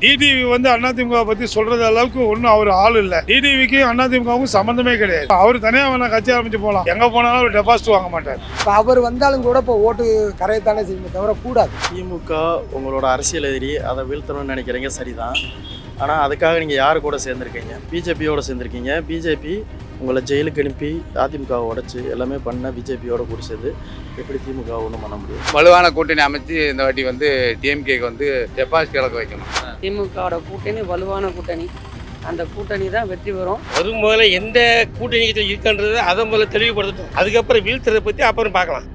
TTV வந்து அதிமுக பத்தி சொல்றது அளவுக்கு ஒன்றும் அவர் ஆள் இல்லை. டிடிவிக்கு அதிமுகவும் சம்பந்தமே கிடையாது. அவர் தனியாக வேணா கட்சி ஆரம்பிச்சு போகலாம். எங்க போனாலும் அவர் டெபாசிட் வாங்க மாட்டார். இப்போ அவர் வந்தாலும் கூட இப்போ ஓட்டு கரையத்தானே செய்யுமே தவிர கூடாது. திமுக உங்களோட அரசியல் எதிரி, அதை வீழ்த்தணும்னு நினைக்கிறீங்க, சரிதான். ஆனால் அதுக்காக நீங்கள் யார் கூட சேர்ந்துருக்கீங்க? பிஜேபியோட சேர்ந்துருக்கீங்க. பிஜேபி உங்களை ஜெயிலுக்கு அனுப்பி அதிமுகவை உடைச்சி எல்லாமே பண்ண பிஜேபியோட கூட சேர்ந்து எப்படி திமுக ஒன்றும் பண்ண முடியும்? வலுவான கூட்டணி அமைச்சு இந்த வாட்டி வந்து டிஎம்கேக்கு வந்து டெபாசிட் இழக்க வைக்கணும். திமுகவோட கூட்டணி வலுவான கூட்டணி, அந்த கூட்டணி தான் வெற்றி பெறும். வரும்போது எந்த கூட்டணி இருக்குன்றது அதை முதல்ல தெளிவுபடுத்தட்டும். அதுக்கப்புறம் வீழ்த்துறதை பற்றி அப்புறம் பார்க்கலாம்.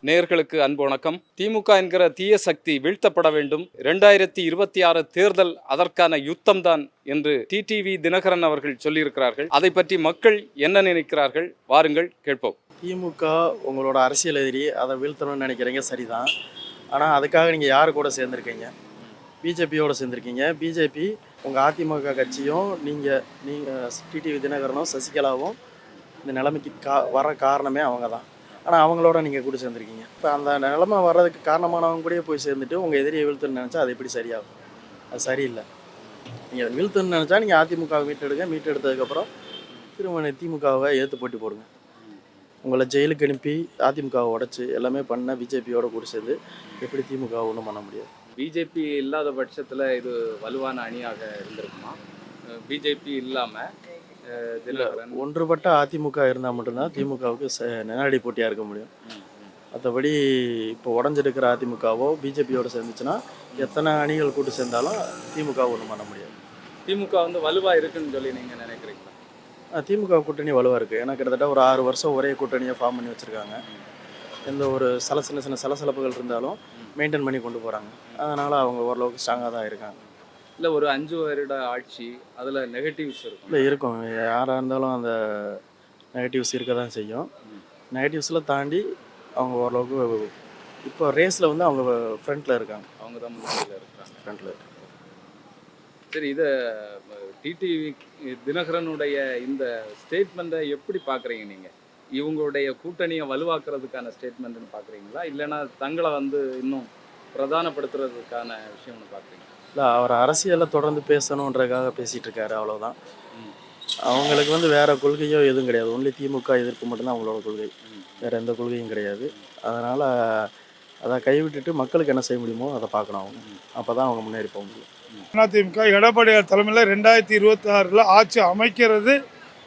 நேயர்களுக்கு அன்பு வணக்கம். திமுக என்கிற தீய சக்தி வீழ்த்தப்பட வேண்டும். 2026 தேர்தல் அதற்கான யுத்தம் தான் என்று டிடிவி தினகரன் அவர்கள் சொல்லியிருக்கிறார்கள். அதை பற்றி மக்கள் என்ன நினைக்கிறார்கள்? வாருங்கள் கேட்போம். திமுக உங்களோட அரசியல் எதிரி, அதை வீழ்த்தணும்னு நினைக்கிறீங்க, சரிதான். ஆனால் அதுக்காக நீங்கள் யார் கூட சேர்ந்துருக்கீங்க? பிஜேபியோட சேர்ந்துருக்கீங்க. பிஜேபி உங்கள் அதிமுக கட்சியும் நீங்கள் டிடிவி தினகரனும் சசிகலாவும் இந்த நிலைமைக்கு வர காரணமே அவங்க தான். ஆனால் அவங்களோட நீங்கள் கூட சேர்ந்துருக்கீங்க. இப்போ அந்த நிலைமை வர்றதுக்கு காரணமானவங்க கூட போய் சேர்ந்துட்டு உங்கள் எதிரியை வீழ்த்தணும்னு நினச்சா அது எப்படி சரியாகும்? அது சரியில்லை. நீங்கள் வீழ்த்தணும்னு நினச்சா நீங்கள் அதிமுகவை மீட்டெடுத்ததுக்கப்புறம் திரும்ப திமுகவை ஏற்று போட்டி போடுங்க. உங்களை ஜெயிலுக்கு அனுப்பி அதிமுகவை உடைச்சி எல்லாமே பண்ண பிஜேபியோட கூட சேர்ந்து எப்படி திமுக ஒன்றும் பண்ண முடியாது? பிஜேபி இல்லாத பட்சத்தில் இது வலுவான அணியாக இருந்திருக்குமா? பிஜேபி இல்லாமல் ஒன்றுபட்ட அதிமுக இருந்தால் மட்டும்தான் திமுகவுக்கு நேரடி போட்டியாக இருக்க முடியும். மற்றபடி இப்போ உடஞ்சிருக்கிற அதிமுகவோ பிஜேபியோட சேர்ந்துச்சுன்னா எத்தனை அணிகள் கூட்டு சேர்ந்தாலும் திமுக ஒன்றும் பண்ண முடியாது. திமுக வந்து வலுவாக இருக்குன்னு சொல்லி நீங்கள் நினைக்கிறீங்களா? திமுக கூட்டணி வலுவாக இருக்குது. ஏன்னா கிட்டத்தட்ட ஒரு 6 வருஷம் ஒரே கூட்டணியை ஃபார்ம் பண்ணி வச்சுருக்காங்க. எந்த ஒரு சின்ன சின்ன சலசலப்புகள் இருந்தாலும் மெயின்டைன் பண்ணி கொண்டு போகிறாங்க. அதனால் அவங்க ஓரளவுக்கு ஸ்ட்ராங்காக தான் இருக்காங்க. இல்லை, ஒரு 5 வருட ஆட்சி, அதில் நெகட்டிவ்ஸ் இருக்கும். இல்லை, இருக்கும். யாராக இருந்தாலும் அந்த நெகட்டிவ்ஸ் இருக்க தான் செய்யும். நெகட்டிவ்ஸில் தாண்டி அவங்க ஓரளவுக்கு இப்போ ரேஸில் வந்து அவங்க ஃப்ரண்ட்டில் இருக்காங்க. அவங்க தான் முன்னாடியில் இருக்கிறாங்க, ஃப்ரண்ட்டில் இருக்காங்க. சரி, இதை டிடிவி தினகரனுடைய இந்த ஸ்டேட்மெண்ட்டை எப்படி பார்க்குறீங்க நீங்கள்? இவங்களுடைய கூட்டணியை வலுவாக்குறதுக்கான ஸ்டேட்மெண்ட்னு பார்க்குறீங்களா, இல்லைன்னா தங்களை வந்து இன்னும் பிரதானப்படுத்துறதுக்கான விஷயம்னு பார்க்குறீங்களா? இல்லை, அவர் அரசியலில் தொடர்ந்து பேசணுன்றதுக்காக பேசிகிட்டு இருக்காரு, அவ்வளோதான். அவங்களுக்கு வந்து வேறு கொள்கையோ எதுவும் கிடையாது. ஒன்லி திமுக எதிர்ப்பு மட்டும்தான் அவங்களோட கொள்கை. வேறு எந்த கொள்கையும் கிடையாது. அதனால் அதை கைவிட்டுட்டு மக்களுக்கு என்ன செய்ய முடியுமோ அதை பார்க்கணும் அவங்க. அப்போ தான் அவங்க முன்னேறி போக முடியும். அதிமுக எடப்பாடியார் தலைமையில் 2026 ஆட்சி அமைக்கிறது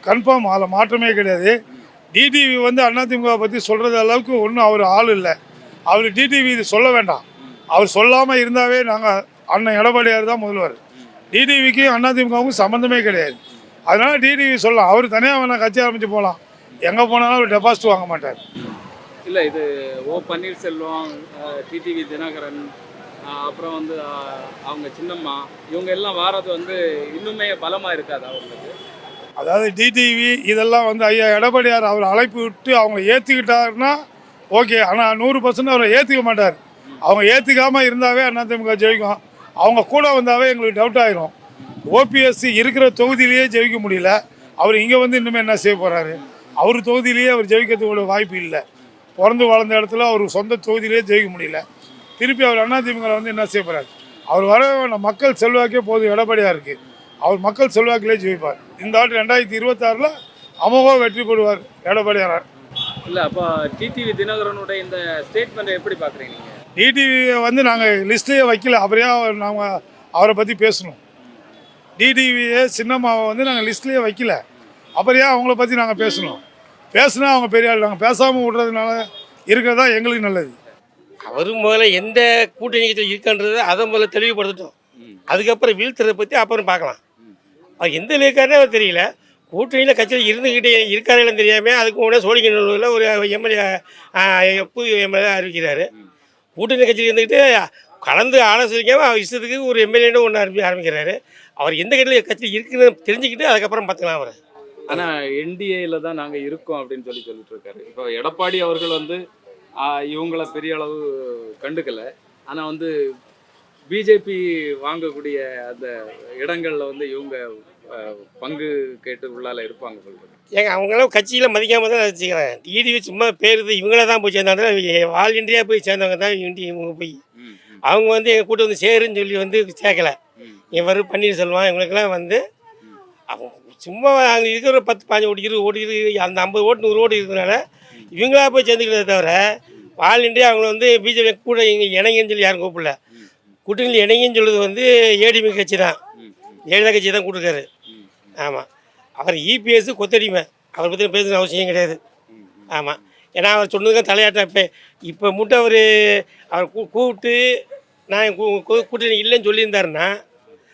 கன்ஃபார்ம். அதில் மாற்றமே கிடையாது. டிடிவி வந்து அதிமுக பற்றி சொல்கிறது அளவுக்கு ஒன்றும் அவர் ஆள் இல்லை. அவர் டிடிவி இது சொல்ல வேண்டாம். அவர் சொல்லாமல் இருந்தாவே நாங்கள் அண்ணன் எடப்பாடியார் தான் முதல்வர். டிடிவிக்கு அதிமுகவும் சம்மந்தமே கிடையாது. அதனால் டிடிவி சொல்லலாம். அவர் தனியாக வேணா கட்சி ஆரம்பித்து போகலாம். எங்கே போனாலும் அவர் டெபாசிட் வாங்க மாட்டார். இல்லை, இது ஓ பன்னீர்செல்வம், டிடிவி தினகரன், அப்புறம் வந்து அவங்க சின்னம்மா, இவங்க எல்லாம் வாரது வந்து இன்னுமே பலமாக இருக்காது அவங்களுக்கு. அதாவது டிடிவி இதெல்லாம் வந்து ஐயா எடப்பாடியார் அவர் அழைப்பு விட்டு அவங்க ஏற்றுக்கிட்டாருன்னா ஓகே. ஆனால் 100% அவரை ஏற்றுக்க மாட்டார். அவங்க ஏற்றுக்காமல் இருந்தாவே அதிமுக ஜெயிக்கும். அவங்க கூட வந்தாவே எங்களுக்கு டவுட் ஆகிரும். ஓபிஎஸ்சி இருக்கிற தொகுதியிலேயே ஜெயிக்க முடியல. அவர் இங்கே வந்து இன்னுமே என்ன செய்ய போகிறாரு? அவர் தொகுதியிலேயே அவர் ஜெயிக்கிறதுக்கு வாய்ப்பு இல்லை. பிறந்து வளர்ந்த இடத்துல அவர் சொந்த தொகுதியிலேயே ஜெயிக்க முடியல. திருப்பி அவர் அதிமுக வந்து என்ன செய்ய போகிறார்? அவர் வர மக்கள் செல்வாக்கே போதும் எடப்பாடியாக இருக்குது. அவர் மக்கள் செல்வாக்கிலே ஜெயிப்பார். இந்த ஆண்டு 2026 அமோக வெற்றி பெறுவார் எடப்பாடியார். இல்லை, அப்போ டிடிவி தினகரனுடைய இந்த ஸ்டேட்மெண்ட்டை எப்படி பார்க்குறீங்க? டிடிவி வந்து நாங்கள் லிஸ்ட்லேயே வைக்கல. அப்புறையா நாங்கள் அவரை பற்றி பேசணும். டிடிவியே சின்னம்மாவை வந்து நாங்கள் லிஸ்ட்லேயே வைக்கல. அப்புறையா அவங்கள பற்றி நாங்கள் பேசணும். பேசுனா அவங்க பெரிய ஆள். நாங்கள் பேசாமல் விடுறதுனால இருக்கிறதா எங்களுக்கு நல்லது. அவரும் முதல்ல எந்த கூட்டணி இருக்குன்றது அதை முதல்ல தெளிவுபடுத்தட்டும். அதுக்கப்புறம் வீழ்த்துறதை பற்றி அப்புறம் பார்க்கலாம். அவர் எந்த இருக்காருன்னே அவர் தெரியல. கூட்டணியில் கட்சியில் இருந்துக்கிட்டே இருக்காருன்னு தெரியாமல் அதுக்கு உடனே சோழிங்கநல்லூரில் ஒரு எம்எல்ஏ புது எம்எல்ஏ அறிவிக்கிறாரு. கூட்டணி கட்சியில் இருந்துக்கிட்டு கலந்து ஆலோசிக்காமல் அவர் இஷ்டத்துக்கு ஒரு எம்எல்ஏன்னு ஒன்று ஆரம்பிக்கிறாரு. அவர் எந்த கட்சியில் இருக்குன்னு தெரிஞ்சுக்கிட்டு அதுக்கப்புறம் பார்த்துக்கலாம் அவர். ஆனால் என்டிஏல தான் நாங்கள் இருக்கோம் அப்படின்னு சொல்லிட்டு இருக்காரு. இப்போ எடப்பாடி அவர்கள் வந்து இவங்கள பெரிய அளவு கண்டுக்கலை. ஆனால் வந்து பிஜேபி வாங்கக்கூடிய அந்த இடங்களில் வந்து இவங்க பங்கு கேட்டு உள்ளால இருப்பாங்க சொல்கிறது. ஏங்க, அவங்களாம் கட்சியில் மதிக்காமல் தான் வச்சுக்கிறேன். டிடிவி சும்மா பேருது இவங்கள தான் போய் சேர்ந்தாங்க. வால் இண்டியா போய் சேர்ந்தவங்க தான் இவங்க போய் அவங்க வந்து எங்கள் கூட்டம் வந்து சேருன்னு சொல்லி வந்து சேர்க்கல. இவர் பன்னீர்செல்வம் இவங்களுக்கெல்லாம் வந்து அவங்க சும்மா அங்கே இருக்கிற ஒரு 10 15 ஓட்டு 20 ஓட்டு அந்த 50 ஓட்டு 100 ஓட்டு இருக்கிறதுனால இவங்களா போய் சேர்ந்துக்கிறத தவிர வாலண்டியாக அவங்கள வந்து பிஜேபி கூட இங்கே இணைங்கன்னு சொல்லி யாரும் கூப்பிடல. கூட்டணியில் இணைங்கன்னு சொல்கிறது வந்து ஏடிஎம்கே கட்சி தான், ஜெயலலிதா கட்சி தான் கூப்பிட்டுருக்காரு. ஆமாம், அவர் இபிஎஸ் கொத்தடிமை, அவரை பற்றி பேசுகிற அவசியம் கிடையாது. ஆமாம், ஏன்னா அவர் சொன்னதுக்கு தலையாட்டம். இப்போ மட்டும் அவர் கூப்பிட்டு நான் கூட்டணி இல்லைன்னு சொல்லியிருந்தாருன்னா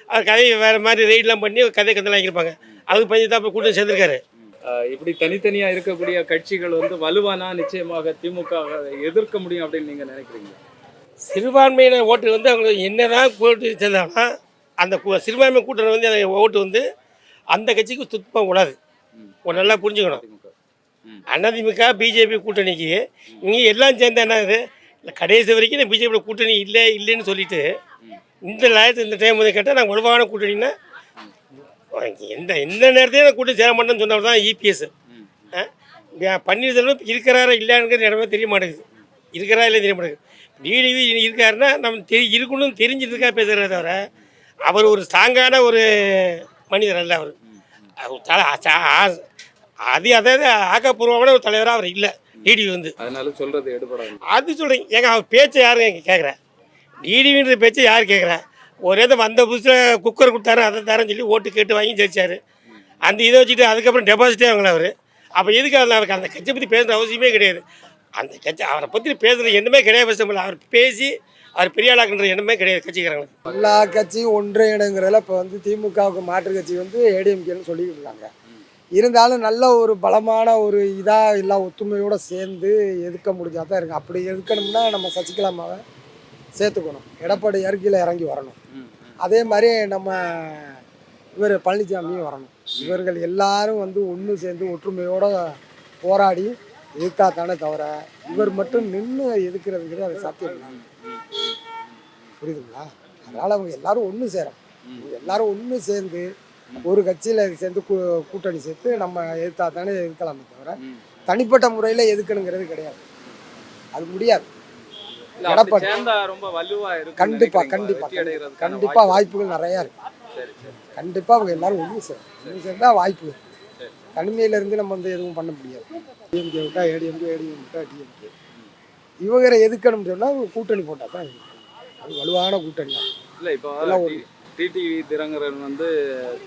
அவர் கதையை வேறு மாதிரி ரெய்டெலாம் பண்ணி கதைலாம் ஆகியிருப்பாங்க. அதுக்கு பயந்து தான் இப்போ கூட்டணி சேர்ந்துருக்காரு. இப்படி தனித்தனியா இருக்கக்கூடிய கட்சிகள் வந்து வலுவானா நிச்சயமாக திமுக எதிர்க்க முடியும் அப்படின்னு நீங்க நினைக்கிறீங்க? சிறுபான்மையினர் ஓட்டு வந்து அவங்க என்னதான் கூட்டு சேர்ந்தாங்கன்னா அந்த சிறுபான்மை கூட்டணி வந்து அந்த ஓட்டு வந்து அந்த கட்சிக்கு சுத்தமாக கூடாது. நல்லா புரிஞ்சுக்கணும். அதிமுக பிஜேபி கூட்டணிக்கு இவங்க எல்லாம் சேர்ந்தா என்ன இது இல்லை, கடைசி வரைக்கும் இந்த பிஜேபி கூட்டணி இல்லைன்னு சொல்லிட்டு இந்த டைம் வந்து கேட்டால் நாங்கள் வலுவான கூட்டணின்னா எந்த நேரத்தையும் கூட்டணி சேர மாட்டேன்னு சொன்னவர் தான் இபிஎஸ். பன்னீர்செல்வம் இருக்கிறாரா இல்லையாங்கிற இடமே தெரிய மாட்டேங்குது. இருக்கிறா இல்லை தெரிய மாட்டேங்குது. டிடிவி இருக்காருன்னா நம்ம இருக்கணும்னு தெரிஞ்சதுக்காக பேசுகிறத தவிர அவர் ஒரு ஸ்ட்ராங்கான ஒரு மனிதர் அல்ல. அதாவது ஆக்கப்பூர்வமான ஒரு தலைவராக அவர் இல்லை டிடிவி வந்து. அதனால சொல்றது எடுபடாது. அது சொல்கிறேன் ஏங்க, அவர் பேச்சை யாரும் எங்கே கேட்குறேன்? டிடிவின்ற பேச்சை யார் கேட்குறா? ஒரே தான் வந்த புதுசில் குக்கர் கொடுத்தாரு அதை தரேன்னு சொல்லி ஓட்டு கேட்டு வாங்கி ஜெயிச்சார். அந்த இதை வச்சுட்டு அதுக்கப்புறம் டெபாசிட்டே வாங்கல அவர். அப்போ எதுக்கு அவருக்கு அந்த கட்சியை பற்றி பேசுகிற அவசியமே கிடையாது. அந்த கட்சி அவரை பற்றி பேசுகிற எண்ணமே கிடையாது. பேச அவர் பேசி அவர் பெரிய ஆளாக்குன்ற எண்ணமே கிடையாது கட்சிக்காரங்களுக்கு. எல்லா கட்சியும் ஒன்றிணைங்கிறதுல இப்போ வந்து திமுகவுக்கு மாற்று கட்சி வந்து ஏடிஎம்கேன்னு சொல்லிக்கிட்டு இருக்காங்க. இருந்தாலும் நல்ல ஒரு பலமான ஒரு இதாக எல்லாம் ஒத்துமையோடு சேர்ந்து எதிர்க்க முடிஞ்சால் தான் இருக்குது. அப்படி எதிர்க்கணும்னா நம்ம சசிகலாமாவை சேர்த்துக்கணும், எடப்பாடி கீழே இறங்கி வரணும். அதே மாதிரி நம்ம இவர் பழனிசாமியும் வரணும். இவர்கள் எல்லாரும் வந்து ஒன்று சேர்ந்து ஒற்றுமையோடு போராடி எதிர்த்தா தானே தவிர இவர் மட்டும் நின்று எதிர்க்கிறதுங்கிறது அது சாத்தியம் இல்லை. புரியுதுங்களா? அதனால் அவங்க எல்லாரும் ஒன்று சேரணும். எல்லாரும் ஒன்று சேர்ந்து ஒரு கட்சியில் சேர்ந்து கூட்டணி சேர்த்து நம்ம எதிர்த்தா தானே எதிர்க்கலாமே தவிர தனிப்பட்ட முறையில் எதுக்கணுங்கிறது கிடையாது. அது முடியாது. எடப்பாடி கண்டிப்பாக கண்டிப்பாக கண்டிப்பாக வாய்ப்புகள் நிறையா இருக்கு. கண்டிப்பாக அவங்க எல்லாரும் ஒன்று சேர்ந்தா வாய்ப்பு இருக்கு. தனிமையிலேருந்து நம்ம வந்து எதுவும் பண்ண முடியாது. டிஎம்கே விட்டா ஏடிஎம்கே, ஏடிஎம் விட்டா டிஎம்கே. இவங்களை எதுக்கணும்னு சொன்னால் கூட்டணி போட்டால் தான் அது வலுவான கூட்டணி. இல்லை இப்போ டிடிவி தினகரன் வந்து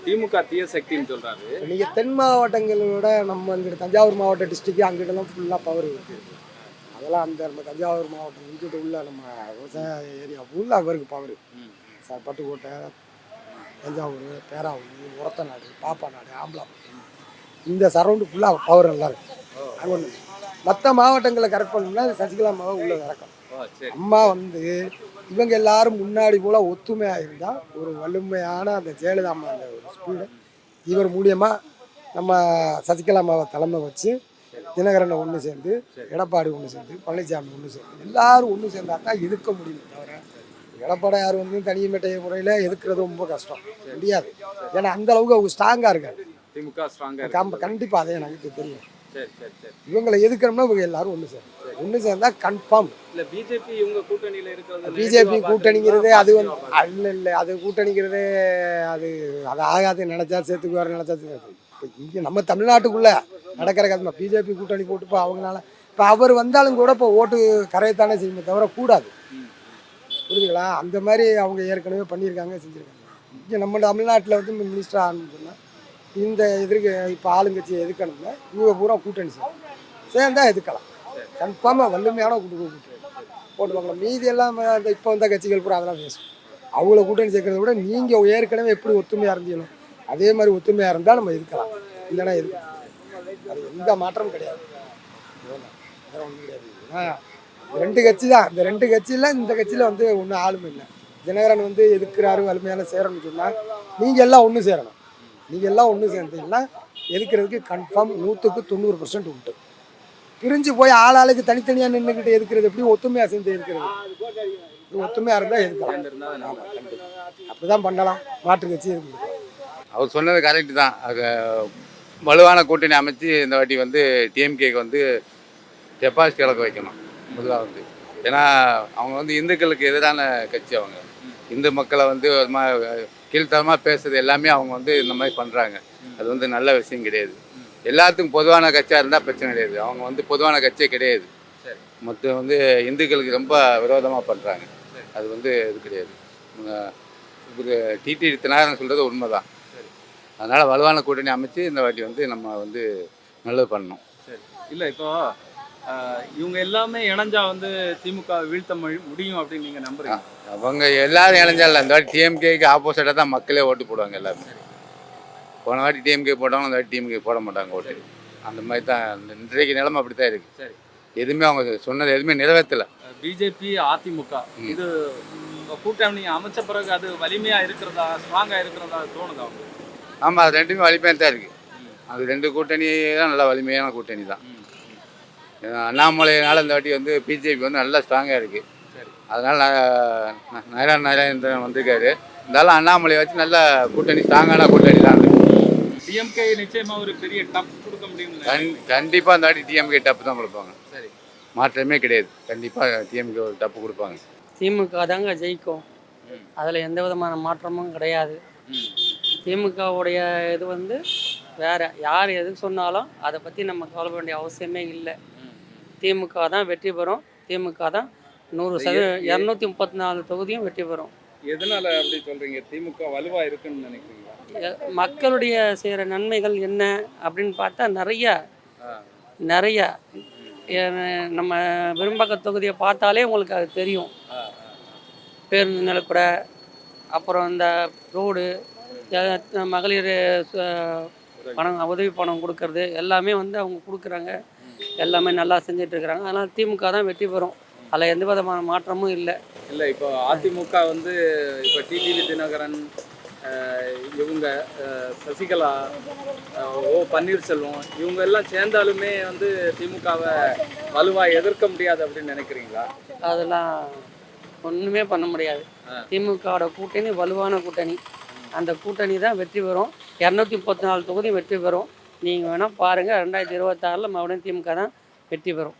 திமுக தீய சக்தின்னு சொல்கிறாரு. நீங்கள் தென் மாவட்டங்களோட நம்ம இங்கிட்ட தஞ்சாவூர் மாவட்ட டிஸ்ட்ரிக்ட் அங்கிட்டலாம் ஃபுல்லாக பவர் இருக்குது. அதெல்லாம் அந்த நம்ம தஞ்சாவூர் மாவட்டம் இங்கிட்ட உள்ள நம்ம விவசாய ஏரியா ஃபுல்லாக அவருக்கு பவர். பட்டுக்கோட்டை, தஞ்சாவூர், பேராவூர், உரத்தநாடு, பாப்பாநாடு, ஆம்பலாப்பட்டி, இந்த சரௌண்டு ஃபுல்லாக பவர் நல்லா இருக்குது. அது ஒன்று. மற்ற மாவட்டங்களை கரெக்ட் பண்ணணும்னா சசிகலா அம்மாவை உள்ள இறக்கணும். அம்மா வந்து இவங்க எல்லாரும் முன்னாடி போல் ஒத்துமையாக இருந்தால் ஒரு வலிமையான அந்த ஜெயலலிதா அம்மா அந்த ஒரு ஸ்பீடு இவர் மூலியமாக நம்ம சசிகலா அம்மாவை தலைமை வச்சு தினகரனை ஒன்று சேர்ந்து, எடப்பாடி ஒன்று சேர்ந்து, பழனிசாமி ஒன்று சேர்ந்து எல்லாரும் ஒன்று சேர்ந்தா தான் எதிர்க்க முடியும். தவிர எடப்பாடியார் வந்து தனிமேட்டை முறையில் எதிர்க்கிறது ரொம்ப கஷ்டம், முடியாது. ஏன்னா அந்த அளவுக்கு அவங்க ஸ்ட்ராங்காக இருக்காங்க. கண்டிப்பாக அதே எனக்கு தெரியும். இவங்களை எதிர்க்கணும்னா இவங்க எல்லாரும் ஒன்று சேர்ந்தா கன்ஃபார்ம். இல்லை பிஜேபி இவங்க கூட்டணியில் இருக்கிறது, பிஜேபி கூட்டணிங்கிறது அது வந்து இல்லை, அது கூட்டணிங்கிறது அது ஆகாது. நினச்சா சேர்த்துக்குவார், நினச்சா இப்போ இங்கே நம்ம தமிழ்நாட்டுக்குள்ளே நடக்கிற கதை பிஜேபி கூட்டணி போட்டு இப்போ அவங்களால இப்போ அவர் வந்தாலும் கூட இப்போ ஓட்டு கரையத்தானே செய்யுமே தவிர கூடாது. புரியுதுங்களா? அந்த மாதிரி அவங்க ஏற்கனவே பண்ணியிருக்காங்க, செஞ்சுருக்காங்க. இங்கே நம்ம தமிழ்நாட்டில் வந்து மினிஸ்டர் ஆகணும்னு சொன்னால் இந்த இப்போ ஆளுங்கட்சியை எதுக்கணும்னா இவங்க பூரா கூட்டணி சேர்ந்தால் எதுக்கலாம். கன்ஃபார்மாக வலிமையான கூட்டணி போட்டுவாங்க. மீதி எல்லாம் அந்த இப்போ வந்த கட்சிகள் பூரா அதெல்லாம் பேசும். அவங்கள கூட்டணி சேர்க்கறத விட நீங்கள் ஏற்கனவே எப்படி ஒத்துமையாக இருந்தீங்களோ அதே மாதிரி ஒத்துமையாக இருந்தால் நம்ம எதுக்கலாம், இல்லைன்னா எதுக்கலாம். அது எந்த மாற்றமும் கிடையாது. வேற ஒன்றும் கிடையாது. ஏன்னா ரெண்டு கட்சி தான். இந்த ரெண்டு கட்சியில் இந்த கட்சியில் வந்து ஒன்றும் ஆளுமை இல்லை. தினகரன் வந்து எதுக்குறாரு வலிமையான சேரணும்னு சொன்னால் நீங்கள் எல்லாம் ஒன்று சேரணும். நீங்கள் எல்லாம் ஒன்று சேர்ந்தீங்கன்னா எதுக்கிறதுக்கு கன்ஃபார்ம் 100% உண்டு. பிரிஞ்சு போய் ஆளாளுக்கு தனித்தனியாக நின்றுக்கிட்டு எதுக்கிறது எப்படி ஒத்துமையாக சேர்ந்து இருக்கிறது? ஒத்துமையாக இருந்தால் எதுக்கலாம். அப்படி தான் பண்ணலாம். மாற்று கட்சி இருக்குது. அவர் சொன்னது கரெக்டு தான். வலுவான கூட்டணி அமைச்சு இந்த வாட்டி வந்து டிஎம்கேக்கு வந்து டெபாசிட் இழக்க வைக்கணும். முதலாவது ஏன்னா அவங்க வந்து இந்துக்களுக்கு எதிரான கட்சி. அவங்க இந்து மக்களை வந்து ஒரு மாதிரி கீழ்த்தரமாக பேசுறது எல்லாமே அவங்க வந்து இந்த மாதிரி பண்ணுறாங்க. அது வந்து நல்ல விஷயம் கிடையாது. எல்லாத்துக்கும் பொதுவான கட்சியாக இருந்தால் பிரச்சனை கிடையாது. அவங்க வந்து பொதுவான கட்சியே கிடையாது. மொத்தம் வந்து இந்துக்களுக்கு ரொம்ப விரோதமாக பண்ணுறாங்க. அது வந்து இது கிடையாது. இது டிடிவி தினகரன் சொல்கிறது உண்மை தான். அதனால் வலுவான கூட்டணி அமைச்சு இந்த வாட்டி வந்து நம்ம வந்து நல்லது பண்ணணும். இல்லை இப்போ இவங்க எல்லாமே இணைஞ்சா வந்து திமுக வீழ்த்த முடியும் அப்படின்னு நீங்கள் நம்புறீங்க? அவங்க எல்லாரும் இணைஞ்சால இந்த வாட்டி டிஎம்கேக்கு ஆப்போசிட்டாக தான் மக்களே ஓட்டு போடுவாங்க எல்லாருமே. போன வாட்டி டிஎம்கே போட்டவங்க இந்த வாட்டி டிஎம்கே போட மாட்டாங்க ஓட்டு. அந்த மாதிரி தான் இன்றைக்கு நிலைமை அப்படி தான் இருக்குது. சரி, எதுவுமே அவங்க சொன்னது எதுவுமே நிறைவேற்றலை. பிஜேபி அதிமுக இது கூட்டணி அமைச்ச பிறகு அது வலிமையா இருக்கிறதா, ஸ்ட்ராங்கா இருக்கிறதா தோணுதா உங்களுக்கு? ஆமாம், அது ரெண்டுமே வலிமையாக தான் இருக்குது. அது ரெண்டு கூட்டணி தான் நல்லா வலிமையான கூட்டணி தான். அண்ணாமலையினால இந்த வாட்டி வந்து பிஜேபி வந்து நல்லா ஸ்ட்ராங்காக இருக்குது. அதனால் நாராயணன் வந்திருக்காரு. இருந்தாலும் அண்ணாமலையை வச்சு நல்ல கூட்டணி, ஸ்ட்ராங்கான கூட்டணி தான். டிஎம்கே நிச்சயமா ஒரு பெரிய டஃப் கொடுக்க முடியும். கண்டிப்பாக இந்த வாட்டி டிஎம்கே டப்பு தான் கொடுப்பாங்க. சரி, மாற்றமே கிடையாது. கண்டிப்பாக டிஎம்கே ஒரு டப்பு கொடுப்பாங்க. திமுக தாங்க ஜெயிக்கும். அதில் எந்த விதமான மாற்றமும் கிடையாது. திமுகவுடைய இது வந்து வேறு யார் எதுக்கு சொன்னாலும் அதை பற்றி நம்ம கவலைப்பட வேண்டிய அவசியமே இல்லை. திமுக தான் வெற்றி பெறும். திமுக தான் 100% 234 தொகுதியும் வெற்றி பெறும். எதனால அப்படி சொல்றீங்க? திமுக வலுவா இருக்குன்னு நினைக்கிறீங்களா? மக்களுடைய செய்கிற நன்மைகள் என்ன அப்படின்னு பார்த்தா நிறைய நம்ம விரும்பாக்க தொகுதியை பார்த்தாலே உங்களுக்கு அது தெரியும். பேருந்து நிலக்கூட, அப்புறம் இந்த ரோடு, மகளிர் பணம், உதவி பணம் கொடுக்கறது எல்லாமே வந்து அவங்க கொடுக்குறாங்க. எல்லாமே நல்லா செஞ்சிட்ருக்குறாங்க. அதனால் திமுக தான் வெற்றி பெறும். அதில் எந்த விதமான மாற்றமும் இல்லை. இல்லை, இப்போ அதிமுக வந்து இப்போ டிடிவி தினகரன், இவங்க சசிகலா, ஓ பன்னீர்செல்வம், இவங்க எல்லாம் சேர்ந்தாலுமே வந்து திமுகவை வலுவாக எதிர்க்க முடியாது அப்படின்னு நினைக்கிறீங்களா? அதெல்லாம் ஒன்றுமே பண்ண முடியாது. திமுகவோட கூட்டணி வலுவான கூட்டணி. அந்த கூட்டணி தான் வெற்றி பெறும். 234 தொகுதி வெற்றி பெறும். நீங்கள் வேணால் பாருங்கள், 2026 மறுபடியும் திமுக தான் வெற்றி பெறும்.